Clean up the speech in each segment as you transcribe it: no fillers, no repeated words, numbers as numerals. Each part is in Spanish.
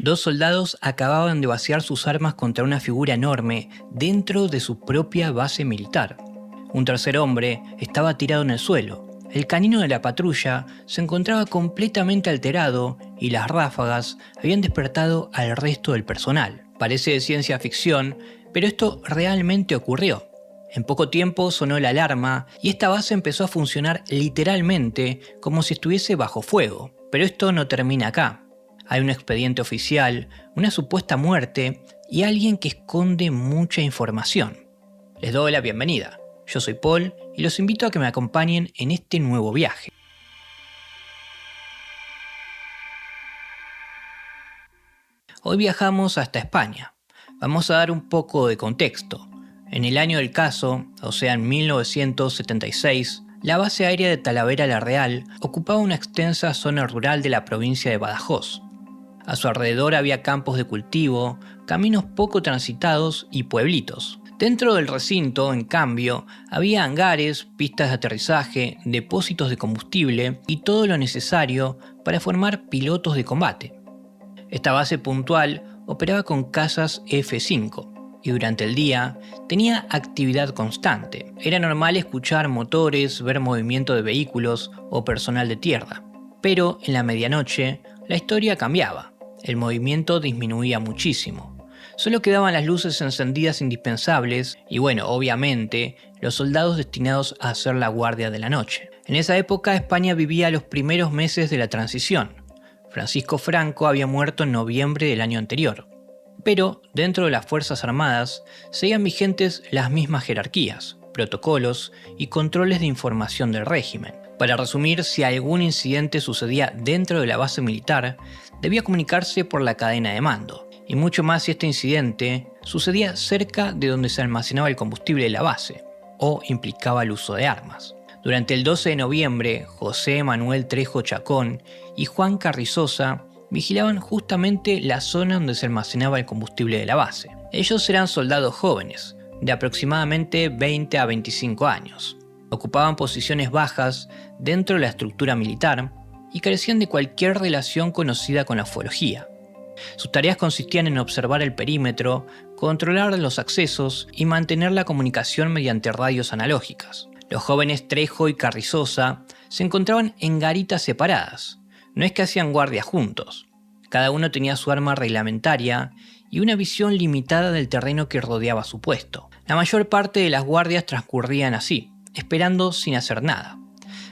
Dos soldados acababan de vaciar sus armas contra una figura enorme dentro de su propia base militar. Un tercer hombre estaba tirado en el suelo. El canino de la patrulla se encontraba completamente alterado y las ráfagas habían despertado al resto del personal. Parece de ciencia ficción, pero esto realmente ocurrió. En poco tiempo sonó la alarma y esta base empezó a funcionar literalmente como si estuviese bajo fuego. Pero esto no termina acá. Hay un expediente oficial, una supuesta muerte y alguien que esconde mucha información. Les doy la bienvenida. Yo soy Paul y los invito a que me acompañen en este nuevo viaje. Hoy viajamos hasta España. Vamos a dar un poco de contexto. En el año del caso, o sea en 1976, la base aérea de Talavera la Real ocupaba una extensa zona rural de la provincia de Badajoz. A su alrededor había campos de cultivo, caminos poco transitados y pueblitos. Dentro del recinto, en cambio, había hangares, pistas de aterrizaje, depósitos de combustible y todo lo necesario para formar pilotos de combate. Esta base puntual operaba con cazas F-5 y durante el día tenía actividad constante. Era normal escuchar motores, ver movimiento de vehículos o personal de tierra. Pero en la medianoche, la historia cambiaba. El movimiento disminuía muchísimo. Solo quedaban las luces encendidas indispensables y bueno, obviamente, los soldados destinados a hacer la guardia de la noche. En esa época España vivía los primeros meses de la transición. Francisco Franco había muerto en noviembre del año anterior. Pero dentro de las Fuerzas Armadas seguían vigentes las mismas jerarquías, protocolos y controles de información del régimen. Para resumir, si algún incidente sucedía dentro de la base militar, debía comunicarse por la cadena de mando. Y mucho más si este incidente sucedía cerca de donde se almacenaba el combustible de la base, o implicaba el uso de armas. Durante el 12 de noviembre, José Manuel Trejo Chacón y Juan Carrizosa vigilaban justamente la zona donde se almacenaba el combustible de la base. Ellos eran soldados jóvenes, de aproximadamente 20 a 25 años. Ocupaban posiciones bajas dentro de la estructura militar y carecían de cualquier relación conocida con la ufología. Sus tareas consistían en observar el perímetro, controlar los accesos y mantener la comunicación mediante radios analógicas. Los jóvenes Trejo y Carrizosa se encontraban en garitas separadas. No es que hacían guardia juntos. Cada uno tenía su arma reglamentaria y una visión limitada del terreno que rodeaba su puesto. La mayor parte de las guardias transcurrían así, esperando sin hacer nada.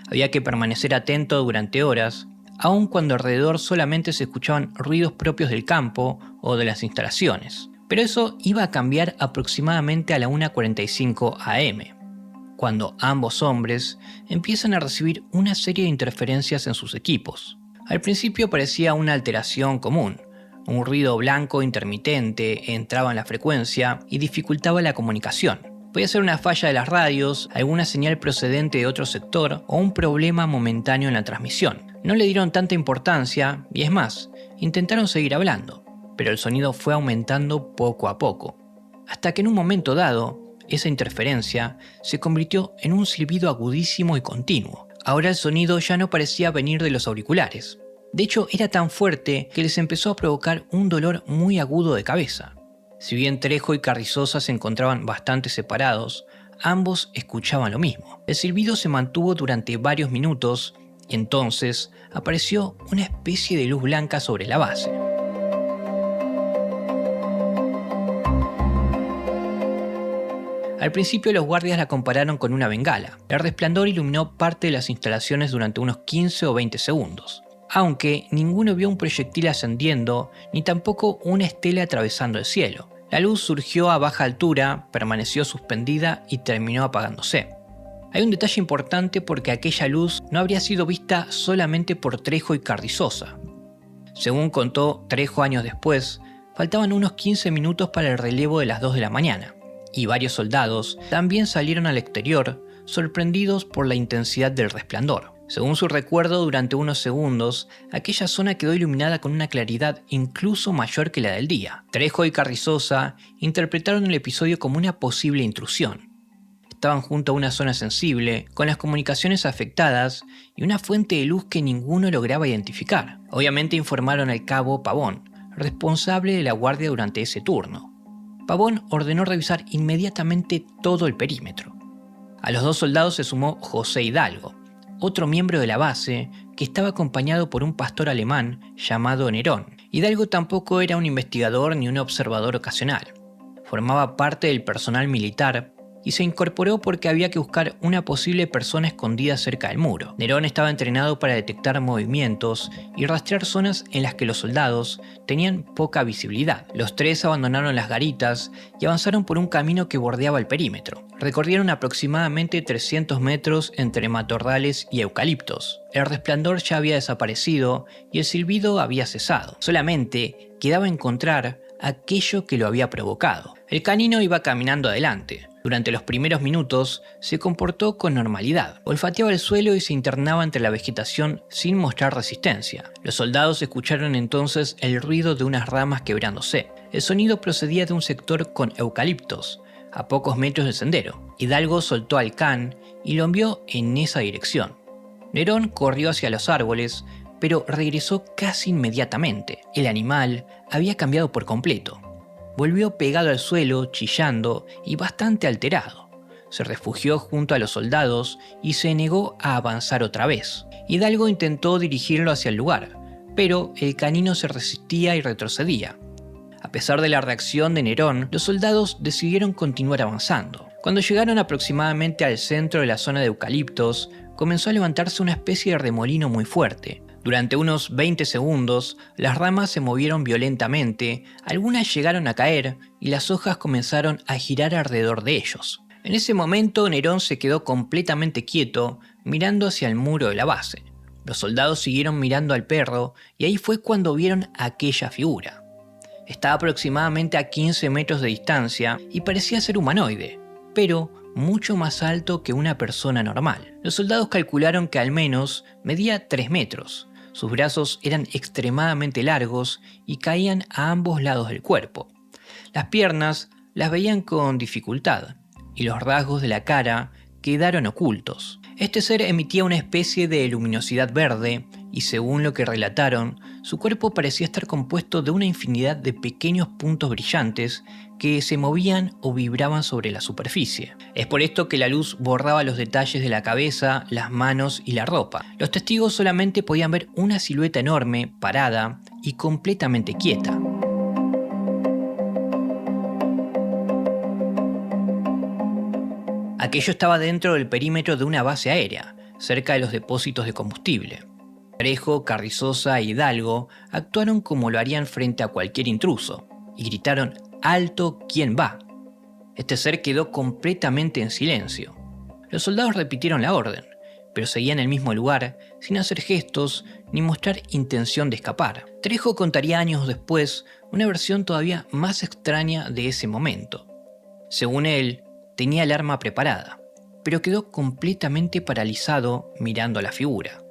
Había que permanecer atento durante horas, aun cuando alrededor solamente se escuchaban ruidos propios del campo o de las instalaciones. Pero eso iba a cambiar aproximadamente a la 1:45 am, cuando ambos hombres empiezan a recibir una serie de interferencias en sus equipos. Al principio parecía una alteración común. Un ruido blanco intermitente entraba en la frecuencia y dificultaba la comunicación. Podía ser una falla de las radios, alguna señal procedente de otro sector o un problema momentáneo en la transmisión. No le dieron tanta importancia y es más, intentaron seguir hablando, pero el sonido fue aumentando poco a poco, hasta que en un momento dado, esa interferencia se convirtió en un silbido agudísimo y continuo. Ahora el sonido ya no parecía venir de los auriculares. De hecho, era tan fuerte que les empezó a provocar un dolor muy agudo de cabeza. Si bien Trejo y Carrizosa se encontraban bastante separados, ambos escuchaban lo mismo. El silbido se mantuvo durante varios minutos y entonces apareció una especie de luz blanca sobre la base. Al principio los guardias la compararon con una bengala. El resplandor iluminó parte de las instalaciones durante unos 15 o 20 segundos, aunque ninguno vio un proyectil ascendiendo ni tampoco una estela atravesando el cielo. La luz surgió a baja altura, permaneció suspendida y terminó apagándose. Hay un detalle importante porque aquella luz no habría sido vista solamente por Trejo y Carrizosa. Según contó Trejo años después, faltaban unos 15 minutos para el relevo de las 2 de la mañana. Y varios soldados también salieron al exterior, sorprendidos por la intensidad del resplandor. Según su recuerdo, durante unos segundos, aquella zona quedó iluminada con una claridad incluso mayor que la del día. Trejo y Carrizosa interpretaron el episodio como una posible intrusión. Estaban junto a una zona sensible, con las comunicaciones afectadas y una fuente de luz que ninguno lograba identificar. Obviamente informaron al cabo Pavón, responsable de la guardia durante ese turno. Pavón ordenó revisar inmediatamente todo el perímetro. A los 2 soldados se sumó José Hidalgo, otro miembro de la base que estaba acompañado por un pastor alemán llamado Nerón. Hidalgo tampoco era un investigador ni un observador ocasional. Formaba parte del personal militar y se incorporó porque había que buscar una posible persona escondida cerca del muro. Nerón estaba entrenado para detectar movimientos y rastrear zonas en las que los soldados tenían poca visibilidad. Los 3 abandonaron las garitas y avanzaron por un camino que bordeaba el perímetro. Recorrieron aproximadamente 300 metros entre matorrales y eucaliptos. El resplandor ya había desaparecido y el silbido había cesado. Solamente quedaba encontrar aquello que lo había provocado. El canino iba caminando adelante. Durante los primeros minutos se comportó con normalidad. Olfateaba el suelo y se internaba entre la vegetación sin mostrar resistencia. Los soldados escucharon entonces el ruido de unas ramas quebrándose. El sonido procedía de un sector con eucaliptos, a pocos metros del sendero. Hidalgo soltó al can y lo envió en esa dirección. Nerón corrió hacia los árboles, pero regresó casi inmediatamente. El animal había cambiado por completo. Volvió pegado al suelo, chillando y bastante alterado. Se refugió junto a los soldados y se negó a avanzar otra vez. Hidalgo intentó dirigirlo hacia el lugar, pero el canino se resistía y retrocedía. A pesar de la reacción de Nerón, los soldados decidieron continuar avanzando. Cuando llegaron aproximadamente al centro de la zona de eucaliptos, comenzó a levantarse una especie de remolino muy fuerte. Durante unos 20 segundos, las ramas se movieron violentamente, algunas llegaron a caer y las hojas comenzaron a girar alrededor de ellos. En ese momento, Nerón se quedó completamente quieto, mirando hacia el muro de la base. Los soldados siguieron mirando al perro y ahí fue cuando vieron aquella figura. Estaba aproximadamente a 15 metros de distancia y parecía ser humanoide, pero mucho más alto que una persona normal. Los soldados calcularon que al menos medía 3 metros. Sus brazos eran extremadamente largos y caían a ambos lados del cuerpo. Las piernas las veían con dificultad y los rasgos de la cara quedaron ocultos. Este ser emitía una especie de luminosidad verde y, según lo que relataron, su cuerpo parecía estar compuesto de una infinidad de pequeños puntos brillantes que se movían o vibraban sobre la superficie. Es por esto que la luz borraba los detalles de la cabeza, las manos y la ropa. Los testigos solamente podían ver una silueta enorme, parada y completamente quieta. Aquello estaba dentro del perímetro de una base aérea, cerca de los depósitos de combustible. Trejo, Carrizosa e Hidalgo actuaron como lo harían frente a cualquier intruso y gritaron: ¡Alto! ¿Quién va? Este ser quedó completamente en silencio. Los soldados repitieron la orden, pero seguían en el mismo lugar, sin hacer gestos ni mostrar intención de escapar. Trejo contaría años después una versión todavía más extraña de ese momento. Según él, tenía el arma preparada, pero quedó completamente paralizado mirando a la figura.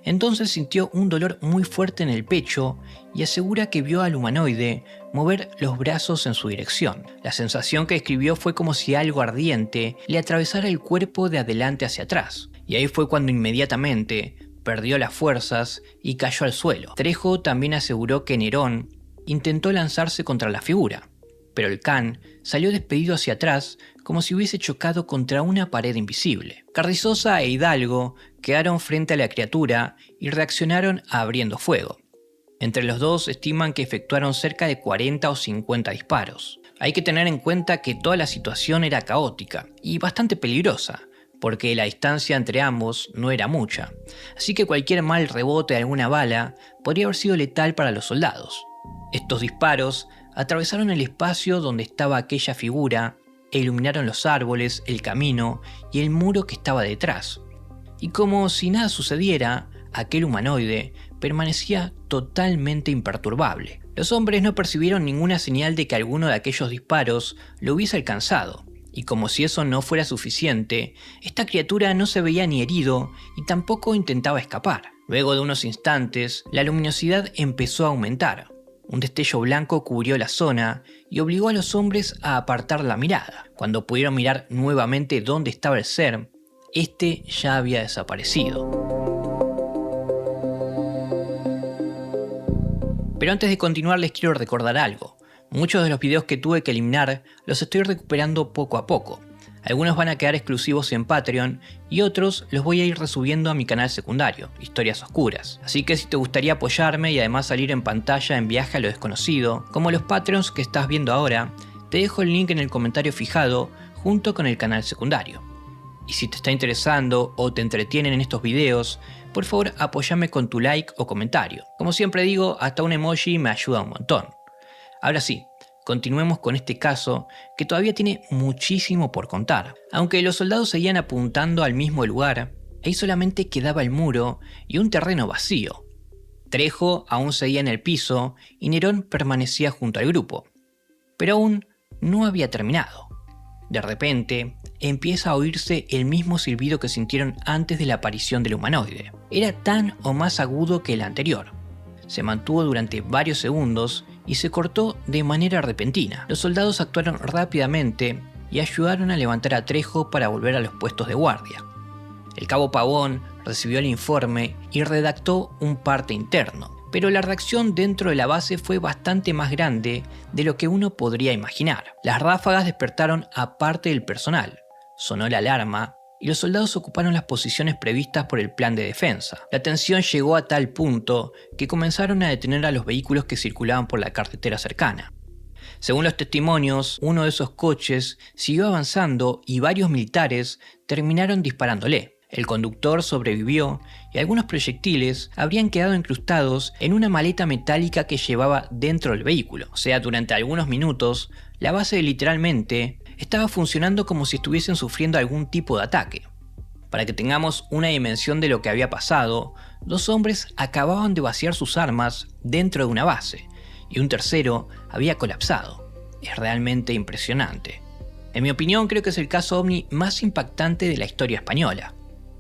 Entonces sintió un dolor muy fuerte en el pecho y asegura que vio al humanoide mover los brazos en su dirección. La sensación que describió fue como si algo ardiente le atravesara el cuerpo de adelante hacia atrás. Y ahí fue cuando inmediatamente perdió las fuerzas y cayó al suelo. Trejo también aseguró que Nerón intentó lanzarse contra la figura, pero el can salió despedido hacia atrás como si hubiese chocado contra una pared invisible. Carrizosa e Hidalgo quedaron frente a la criatura y reaccionaron abriendo fuego. Entre los dos estiman que efectuaron cerca de 40 o 50 disparos. Hay que tener en cuenta que toda la situación era caótica y bastante peligrosa, porque la distancia entre ambos no era mucha, así que cualquier mal rebote de alguna bala podría haber sido letal para los soldados. Estos disparos atravesaron el espacio donde estaba aquella figura e iluminaron los árboles, el camino y el muro que estaba detrás. Y como si nada sucediera, aquel humanoide permanecía totalmente imperturbable. Los hombres no percibieron ninguna señal de que alguno de aquellos disparos lo hubiese alcanzado, y como si eso no fuera suficiente, esta criatura no se veía ni herido y tampoco intentaba escapar. Luego de unos instantes, la luminosidad empezó a aumentar. Un destello blanco cubrió la zona y obligó a los hombres a apartar la mirada. Cuando pudieron mirar nuevamente dónde estaba el ser, este ya había desaparecido. Pero antes de continuar les quiero recordar algo. Muchos de los videos que tuve que eliminar los estoy recuperando poco a poco. Algunos van a quedar exclusivos en Patreon y otros los voy a ir resubiendo a mi canal secundario, Historias Oscuras. Así que si te gustaría apoyarme y además salir en pantalla en Viaje a lo Desconocido, como los Patreons que estás viendo ahora, te dejo el link en el comentario fijado junto con el canal secundario. Y si te está interesando o te entretienen en estos videos, por favor apóyame con tu like o comentario. Como siempre digo, hasta un emoji me ayuda un montón. Ahora sí, continuemos con este caso que todavía tiene muchísimo por contar. Aunque los soldados seguían apuntando al mismo lugar, ahí solamente quedaba el muro y un terreno vacío. Trejo aún seguía en el piso y Nerón permanecía junto al grupo. Pero aún no había terminado. De repente, empieza a oírse el mismo silbido que sintieron antes de la aparición del humanoide. Era tan o más agudo que el anterior. Se mantuvo durante varios segundos y se cortó de manera repentina. Los soldados actuaron rápidamente y ayudaron a levantar a Trejo para volver a los puestos de guardia. El cabo Pavón recibió el informe y redactó un parte interno, pero la reacción dentro de la base fue bastante más grande de lo que uno podría imaginar. Las ráfagas despertaron a parte del personal, sonó la alarma y los soldados ocuparon las posiciones previstas por el plan de defensa. La tensión llegó a tal punto que comenzaron a detener a los vehículos que circulaban por la carretera cercana. Según los testimonios, uno de esos coches siguió avanzando y varios militares terminaron disparándole. El conductor sobrevivió y algunos proyectiles habrían quedado incrustados en una maleta metálica que llevaba dentro del vehículo. O sea, durante algunos minutos, la base literalmente estaba funcionando como si estuviesen sufriendo algún tipo de ataque. Para que tengamos una dimensión de lo que había pasado, 2 hombres acababan de vaciar sus armas dentro de una base y un tercero había colapsado. Es realmente impresionante. En mi opinión, creo que es el caso ovni más impactante de la historia española.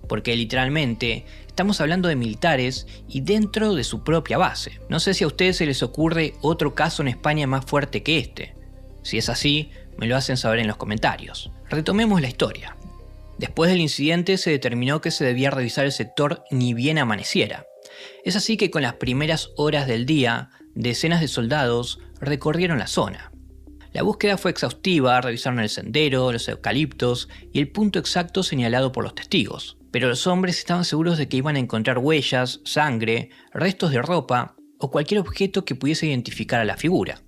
Porque literalmente estamos hablando de militares y dentro de su propia base. No sé si a ustedes se les ocurre otro caso en España más fuerte que este. Si es así, me lo hacen saber en los comentarios. Retomemos la historia. Después del incidente se determinó que se debía revisar el sector ni bien amaneciera. Es así que con las primeras horas del día, decenas de soldados recorrieron la zona. La búsqueda fue exhaustiva, revisaron el sendero, los eucaliptos y el punto exacto señalado por los testigos. Pero los hombres estaban seguros de que iban a encontrar huellas, sangre, restos de ropa o cualquier objeto que pudiese identificar a la figura.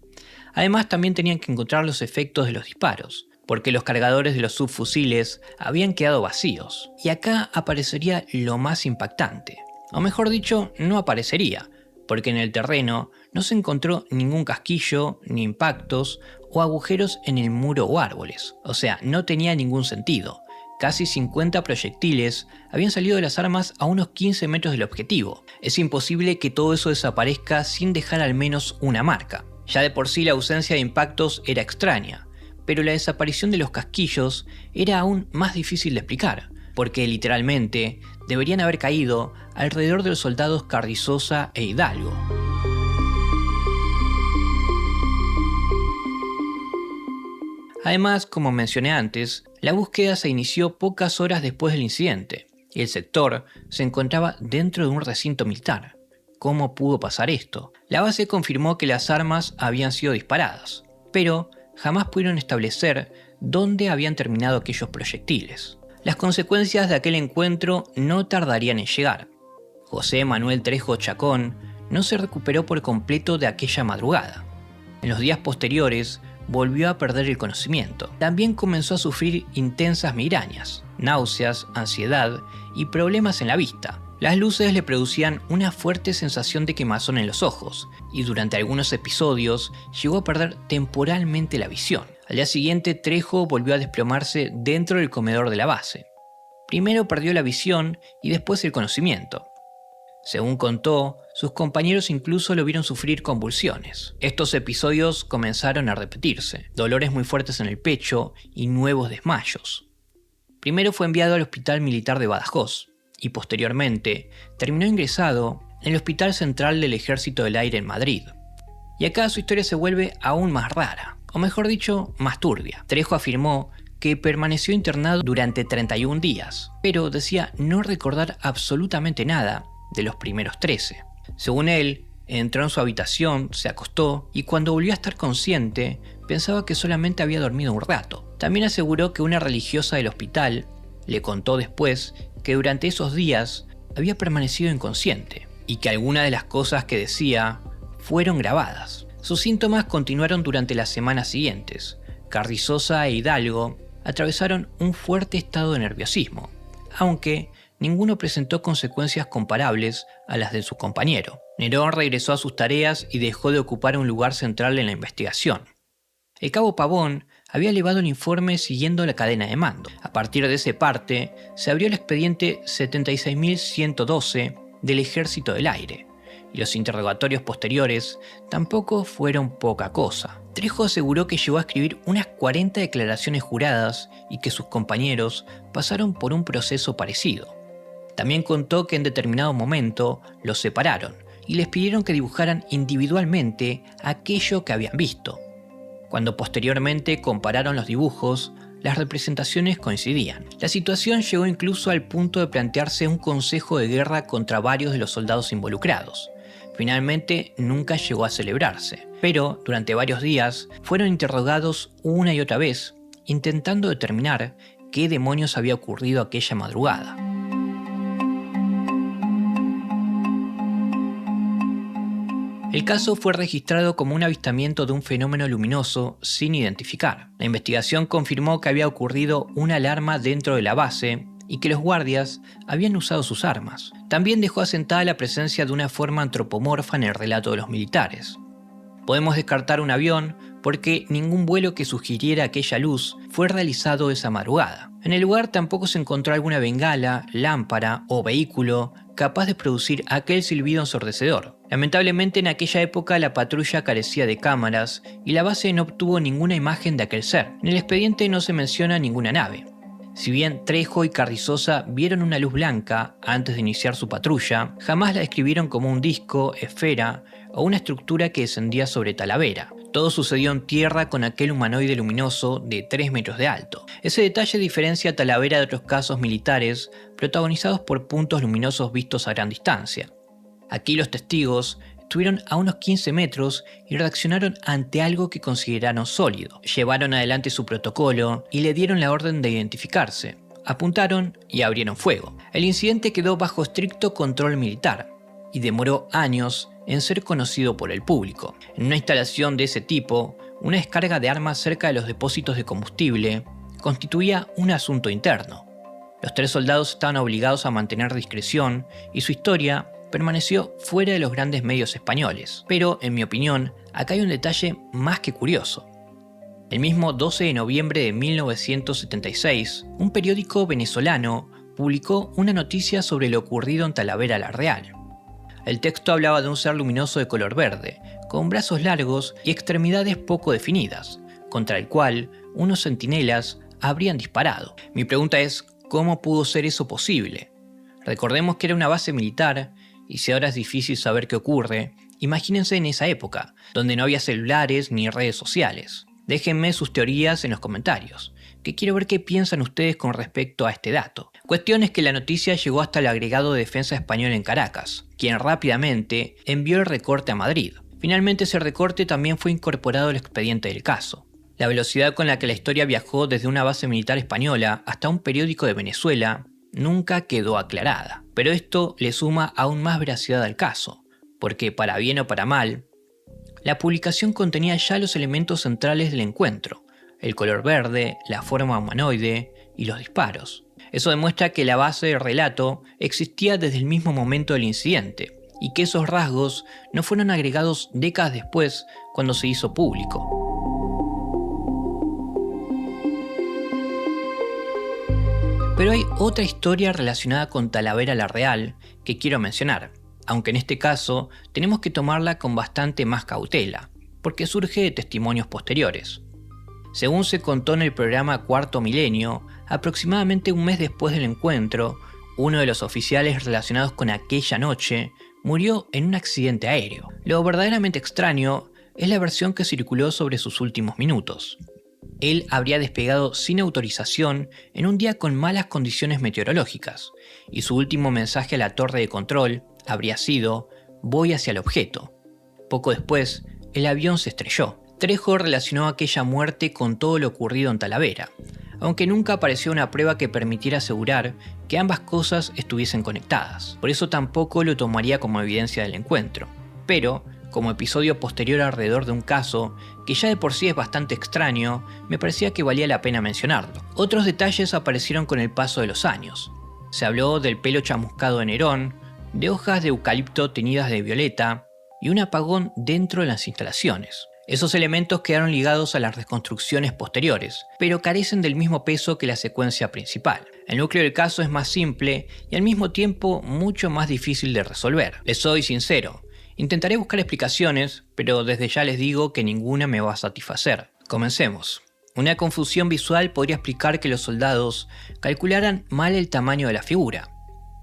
Además, también tenían que encontrar los efectos de los disparos, porque los cargadores de los subfusiles habían quedado vacíos. Y acá aparecería lo más impactante. O mejor dicho, no aparecería, porque en el terreno no se encontró ningún casquillo, ni impactos o agujeros en el muro o árboles. O sea, no tenía ningún sentido. Casi 50 proyectiles habían salido de las armas a unos 15 metros del objetivo. Es imposible que todo eso desaparezca sin dejar al menos una marca. Ya de por sí la ausencia de impactos era extraña, pero la desaparición de los casquillos era aún más difícil de explicar, porque literalmente deberían haber caído alrededor de los soldados Carrizosa e Hidalgo. Además, como mencioné antes, la búsqueda se inició pocas horas después del incidente, y el sector se encontraba dentro de un recinto militar. ¿Cómo pudo pasar esto? La base confirmó que las armas habían sido disparadas, pero jamás pudieron establecer dónde habían terminado aquellos proyectiles. Las consecuencias de aquel encuentro no tardarían en llegar. José Manuel Trejo Chacón no se recuperó por completo de aquella madrugada. En los días posteriores, volvió a perder el conocimiento. También comenzó a sufrir intensas migrañas, náuseas, ansiedad y problemas en la vista. Las luces le producían una fuerte sensación de quemazón en los ojos y durante algunos episodios llegó a perder temporalmente la visión. Al día siguiente, Trejo volvió a desplomarse dentro del comedor de la base. Primero perdió la visión y después el conocimiento. Según contó, sus compañeros incluso lo vieron sufrir convulsiones. Estos episodios comenzaron a repetirse, dolores muy fuertes en el pecho y nuevos desmayos. Primero fue enviado al Hospital Militar de Badajoz y posteriormente terminó ingresado en el Hospital Central del Ejército del Aire en Madrid. Y acá su historia se vuelve aún más rara, o mejor dicho, más turbia. Trejo afirmó que permaneció internado durante 31 días, pero decía no recordar absolutamente nada de los primeros 13. Según él, Entró en su habitación, se acostó y cuando volvió a estar consciente, pensaba que solamente había dormido un rato. También aseguró que una religiosa del hospital le contó después que durante esos días había permanecido inconsciente y que algunas de las cosas que decía fueron grabadas. Sus síntomas continuaron durante las semanas siguientes. Carrizosa e Hidalgo atravesaron un fuerte estado de nerviosismo, aunque ninguno presentó consecuencias comparables a las de su compañero. Nerón regresó a sus tareas y dejó de ocupar un lugar central en la investigación. El cabo Pavón había elevado el informe siguiendo la cadena de mando. A partir de ese parte, se abrió el expediente 76.112 del Ejército del Aire, y los interrogatorios posteriores tampoco fueron poca cosa. Trejo aseguró que llegó a escribir unas 40 declaraciones juradas y que sus compañeros pasaron por un proceso parecido. También contó que en determinado momento los separaron y les pidieron que dibujaran individualmente aquello que habían visto. Cuando posteriormente compararon los dibujos, las representaciones coincidían. La situación llegó incluso al punto de plantearse un consejo de guerra contra varios de los soldados involucrados. Finalmente nunca llegó a celebrarse, pero durante varios días fueron interrogados una y otra vez, intentando determinar qué demonios había ocurrido aquella madrugada. El caso fue registrado como un avistamiento de un fenómeno luminoso sin identificar. La investigación confirmó que había ocurrido una alarma dentro de la base y que los guardias habían usado sus armas. También dejó asentada la presencia de una forma antropomorfa en el relato de los militares. Podemos descartar un avión porque ningún vuelo que sugiriera aquella luz fue realizado esa madrugada. En el lugar tampoco se encontró alguna bengala, lámpara o vehículo capaz de producir aquel silbido ensordecedor. Lamentablemente en aquella época la patrulla carecía de cámaras y la base no obtuvo ninguna imagen de aquel ser. En el expediente no se menciona ninguna nave. Si bien Trejo y Carrizosa vieron una luz blanca antes de iniciar su patrulla, jamás la describieron como un disco, esfera o una estructura que descendía sobre Talavera. Todo sucedió en tierra con aquel humanoide luminoso de 3 metros de alto. Ese detalle diferencia a Talavera de otros casos militares protagonizados por puntos luminosos vistos a gran distancia. Aquí los testigos estuvieron a unos 15 metros y reaccionaron ante algo que consideraron sólido. Llevaron adelante su protocolo y le dieron la orden de identificarse. Apuntaron y abrieron fuego. El incidente quedó bajo estricto control militar y demoró años en ser conocido por el público. En una instalación de ese tipo, una descarga de armas cerca de los depósitos de combustible constituía un asunto interno. Los 3 soldados estaban obligados a mantener discreción y su historia permaneció fuera de los grandes medios españoles. Pero, en mi opinión, acá hay un detalle más que curioso. El mismo 12 de noviembre de 1976, un periódico venezolano publicó una noticia sobre lo ocurrido en Talavera la Real. El texto hablaba de un ser luminoso de color verde, con brazos largos y extremidades poco definidas, contra el cual unos centinelas habrían disparado. Mi pregunta es, ¿cómo pudo ser eso posible? Recordemos que era una base militar, y si ahora es difícil saber qué ocurre, imagínense en esa época, donde no había celulares ni redes sociales. Déjenme sus teorías en los comentarios, que quiero ver qué piensan ustedes con respecto a este dato. Cuestión es que la noticia llegó hasta el agregado de defensa español en Caracas, quien rápidamente envió el recorte a Madrid. Finalmente ese recorte también fue incorporado al expediente del caso. La velocidad con la que la historia viajó desde una base militar española hasta un periódico de Venezuela nunca quedó aclarada. Pero esto le suma aún más veracidad al caso, porque para bien o para mal, la publicación contenía ya los elementos centrales del encuentro: el color verde, la forma humanoide y los disparos. Eso demuestra que la base del relato existía desde el mismo momento del incidente, y que esos rasgos no fueron agregados décadas después cuando se hizo público. Pero hay otra historia relacionada con Talavera la Real que quiero mencionar, aunque en este caso tenemos que tomarla con bastante más cautela, porque surge de testimonios posteriores. Según se contó en el programa Cuarto Milenio, aproximadamente un mes después del encuentro, uno de los oficiales relacionados con aquella noche murió en un accidente aéreo. Lo verdaderamente extraño es la versión que circuló sobre sus últimos minutos. Él habría despegado sin autorización en un día con malas condiciones meteorológicas, y su último mensaje a la torre de control habría sido: voy hacia el objeto. Poco después, el avión se estrelló. Trejo relacionó aquella muerte con todo lo ocurrido en Talavera, aunque nunca apareció una prueba que permitiera asegurar que ambas cosas estuviesen conectadas. Por eso tampoco lo tomaría como evidencia del encuentro. Pero, como episodio posterior alrededor de un caso, que ya de por sí es bastante extraño, me parecía que valía la pena mencionarlo. Otros detalles aparecieron con el paso de los años. Se habló del pelo chamuscado de Nerón, de hojas de eucalipto teñidas de violeta y un apagón dentro de las instalaciones. Esos elementos quedaron ligados a las reconstrucciones posteriores, pero carecen del mismo peso que la secuencia principal. El núcleo del caso es más simple y al mismo tiempo mucho más difícil de resolver. Les soy sincero, intentaré buscar explicaciones, pero desde ya les digo que ninguna me va a satisfacer. Comencemos. Una confusión visual podría explicar que los soldados calcularan mal el tamaño de la figura.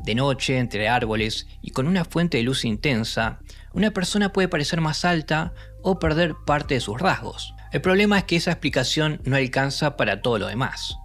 De noche, entre árboles y con una fuente de luz intensa, una persona puede parecer más alta o perder parte de sus rasgos. El problema es que esa explicación no alcanza para todo lo demás.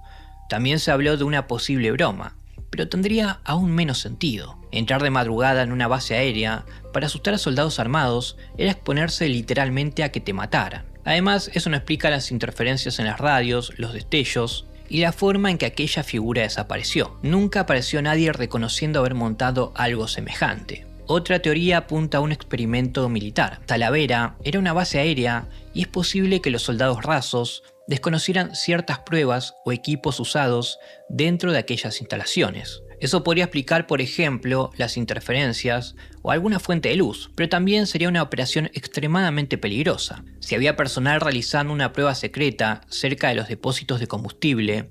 También se habló de una posible broma, pero tendría aún menos sentido. Entrar de madrugada en una base aérea para asustar a soldados armados era exponerse literalmente a que te mataran. Además, eso no explica las interferencias en las radios, los destellos y la forma en que aquella figura desapareció. Nunca apareció nadie reconociendo haber montado algo semejante. Otra teoría apunta a un experimento militar. Talavera era una base aérea y es posible que los soldados rasos desconocieran ciertas pruebas o equipos usados dentro de aquellas instalaciones. Eso podría explicar, por ejemplo, las interferencias o alguna fuente de luz, pero también sería una operación extremadamente peligrosa. Si había personal realizando una prueba secreta cerca de los depósitos de combustible,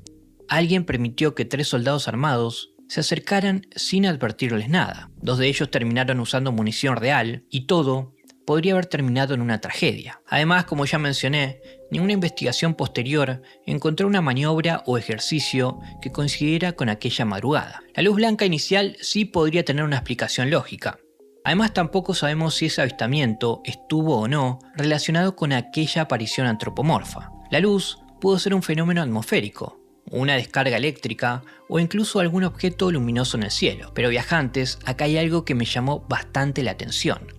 alguien permitió que 3 soldados armados se acercaran sin advertirles nada. 2 de ellos terminaron usando munición real y todo podría haber terminado en una tragedia. Además, como ya mencioné, ninguna investigación posterior encontró una maniobra o ejercicio que coincidiera con aquella madrugada. La luz blanca inicial sí podría tener una explicación lógica. Además, tampoco sabemos si ese avistamiento estuvo o no relacionado con aquella aparición antropomorfa. La luz pudo ser un fenómeno atmosférico, una descarga eléctrica o incluso algún objeto luminoso en el cielo. Pero viajantes, acá hay algo que me llamó bastante la atención.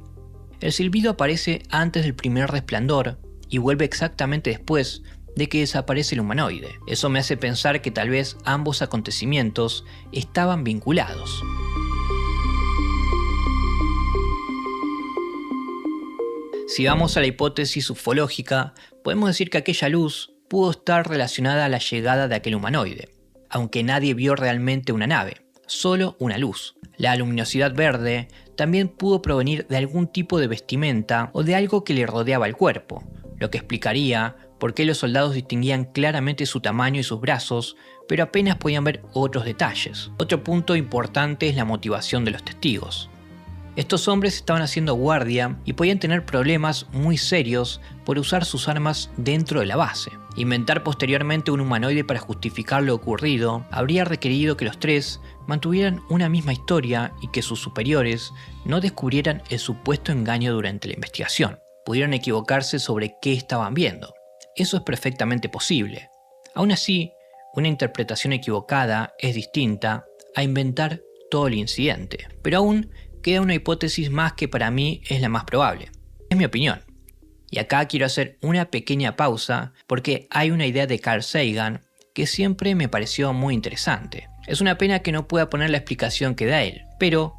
El silbido aparece antes del primer resplandor y vuelve exactamente después de que desaparece el humanoide. Eso me hace pensar que tal vez ambos acontecimientos estaban vinculados. Si vamos a la hipótesis ufológica, podemos decir que aquella luz pudo estar relacionada a la llegada de aquel humanoide, aunque nadie vio realmente una nave, solo una luz. La luminosidad verde también pudo provenir de algún tipo de vestimenta o de algo que le rodeaba el cuerpo, lo que explicaría por qué los soldados distinguían claramente su tamaño y sus brazos, pero apenas podían ver otros detalles. Otro punto importante es la motivación de los testigos. Estos hombres estaban haciendo guardia y podían tener problemas muy serios por usar sus armas dentro de la base. Inventar posteriormente un humanoide para justificar lo ocurrido habría requerido que los 3 mantuvieran una misma historia y que sus superiores no descubrieran el supuesto engaño durante la investigación. Pudieron equivocarse sobre qué estaban viendo. Eso es perfectamente posible. Aún así, una interpretación equivocada es distinta a inventar todo el incidente. Pero aún queda una hipótesis más que para mí es la más probable. Es mi opinión. Y acá quiero hacer una pequeña pausa porque hay una idea de Carl Sagan que siempre me pareció muy interesante. Es una pena que no pueda poner la explicación que da él, pero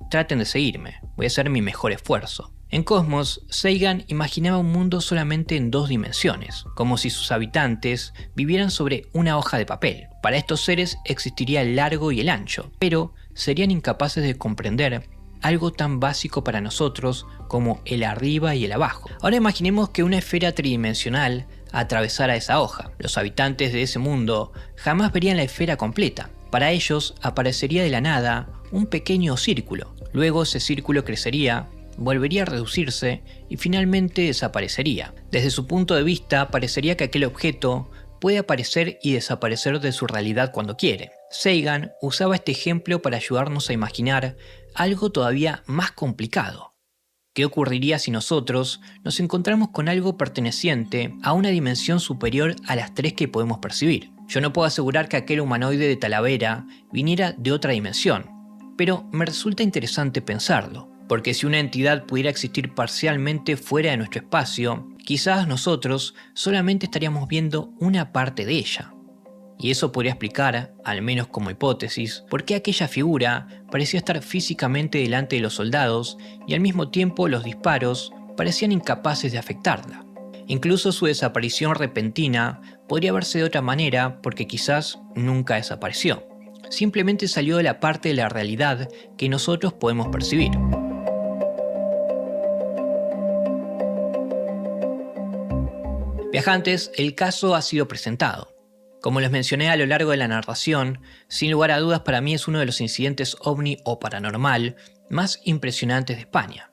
traten de seguirme, voy a hacer mi mejor esfuerzo. En Cosmos, Sagan imaginaba un mundo solamente en 2 dimensiones, como si sus habitantes vivieran sobre una hoja de papel. Para estos seres existiría el largo y el ancho, pero serían incapaces de comprender algo tan básico para nosotros como el arriba y el abajo. Ahora imaginemos que una esfera tridimensional atravesara esa hoja. Los habitantes de ese mundo jamás verían la esfera completa. Para ellos aparecería de la nada un pequeño círculo. Luego ese círculo crecería, volvería a reducirse y finalmente desaparecería. Desde su punto de vista, parecería que aquel objeto puede aparecer y desaparecer de su realidad cuando quiere. Sagan usaba este ejemplo para ayudarnos a imaginar algo todavía más complicado. ¿Qué ocurriría si nosotros nos encontramos con algo perteneciente a una dimensión superior a las 3 que podemos percibir? Yo no puedo asegurar que aquel humanoide de Talavera viniera de otra dimensión, pero me resulta interesante pensarlo. Porque si una entidad pudiera existir parcialmente fuera de nuestro espacio, quizás nosotros solamente estaríamos viendo una parte de ella. Y eso podría explicar, al menos como hipótesis, por qué aquella figura parecía estar físicamente delante de los soldados y al mismo tiempo los disparos parecían incapaces de afectarla. Incluso su desaparición repentina podría verse de otra manera porque quizás nunca desapareció. Simplemente salió de la parte de la realidad que nosotros podemos percibir. Viajantes, el caso ha sido presentado. Como les mencioné a lo largo de la narración, sin lugar a dudas para mí es uno de los incidentes ovni o paranormal más impresionantes de España.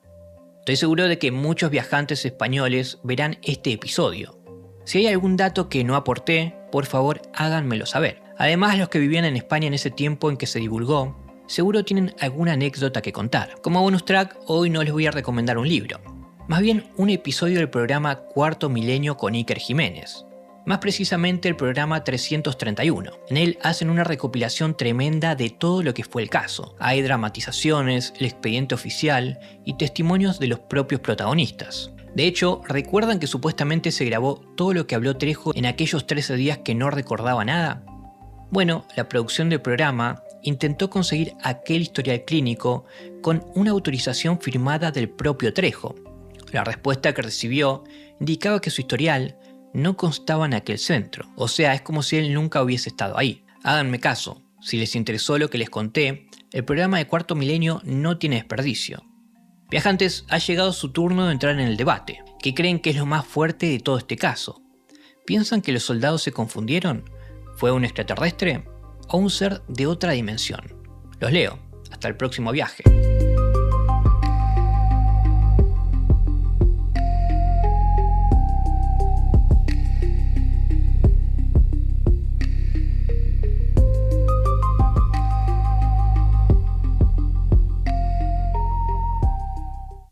Estoy seguro de que muchos viajantes españoles verán este episodio. Si hay algún dato que no aporté, por favor háganmelo saber. Además, los que vivían en España en ese tiempo en que se divulgó, seguro tienen alguna anécdota que contar. Como bonus track, hoy no les voy a recomendar un libro, más bien un episodio del programa Cuarto Milenio con Iker Jiménez. Más precisamente el programa 331. En él hacen una recopilación tremenda de todo lo que fue el caso. Hay dramatizaciones, el expediente oficial y testimonios de los propios protagonistas. De hecho, ¿recuerdan que supuestamente se grabó todo lo que habló Trejo en aquellos 13 días que no recordaba nada? Bueno, la producción del programa intentó conseguir aquel historial clínico con una autorización firmada del propio Trejo. La respuesta que recibió indicaba que su historial no constaba en aquel centro, o sea, es como si él nunca hubiese estado ahí. Háganme caso, si les interesó lo que les conté, el programa de Cuarto Milenio no tiene desperdicio. Viajantes, ha llegado su turno de entrar en el debate. ¿Qué creen que es lo más fuerte de todo este caso? ¿Piensan que los soldados se confundieron? ¿Fue un extraterrestre? ¿O un ser de otra dimensión? Los leo. Hasta el próximo viaje.